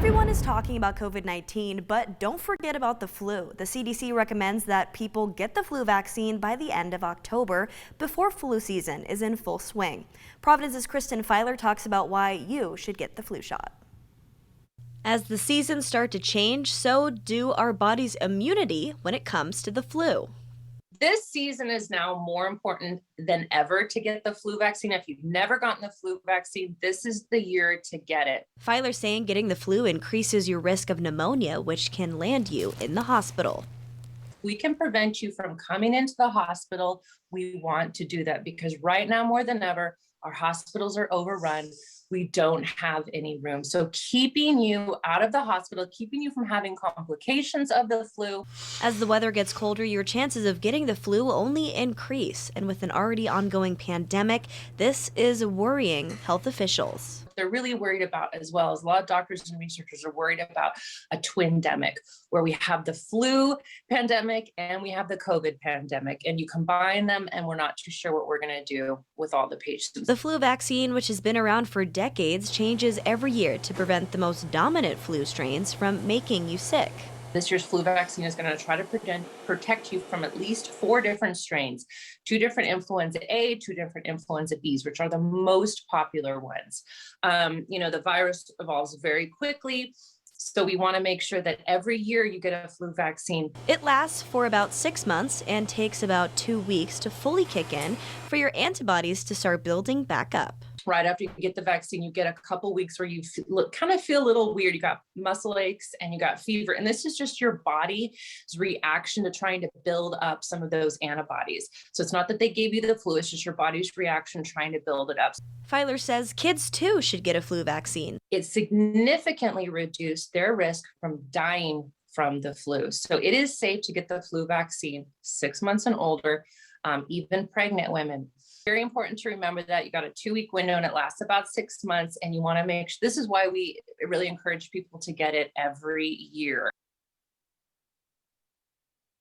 Everyone is talking about COVID-19, but don't forget about the flu. The CDC recommends that people get the flu vaccine by the end of October, before flu season is in full swing. Providence's Kristen Filer talks about why you should get the flu shot. As the seasons start to change, so do our body's immunity when it comes to the flu. This season is now more important than ever to get the flu vaccine. If you've never gotten the flu vaccine, this is the year to get it. Filer saying getting the flu increases your risk of pneumonia, which can land you in the hospital. We can prevent you from coming into the hospital. We want to do that because right now, more than ever, our hospitals are overrun. We don't have any room. So keeping you out of the hospital, keeping you from having complications of the flu. As the weather gets colder, your chances of getting the flu only increase. And with an already ongoing pandemic, this is worrying health officials. They're really worried about, as well as a lot of doctors and researchers are worried about, a twindemic, where we have the flu pandemic and we have the COVID pandemic, and you combine them and we're not too sure what we're going to do with all the patients. The flu vaccine, which has been around for decades, changes every year to prevent the most dominant flu strains from making you sick. This year's flu vaccine is going to try to protect you from at least 4 different strains, 2 different influenza A, 2 different influenza Bs, which are the most popular ones. The virus evolves very quickly, so we want to make sure that every year you get a flu vaccine. It lasts for about 6 months and takes about 2 weeks to fully kick in for your antibodies to start building back up. Right after you get the vaccine, you get a couple weeks where you kind of feel a little weird. You got muscle aches and you got fever. And this is just your body's reaction to trying to build up some of those antibodies. So it's not that they gave you the flu, it's just your body's reaction trying to build it up. Filer says kids too should get a flu vaccine. It significantly reduced their risk from dying from the flu. So it is safe to get the flu vaccine 6 months and older, even pregnant women. Very important to remember that you got a 2-week window and it lasts about 6 months, and you want to make sure, this is why we really encourage people to get it every year.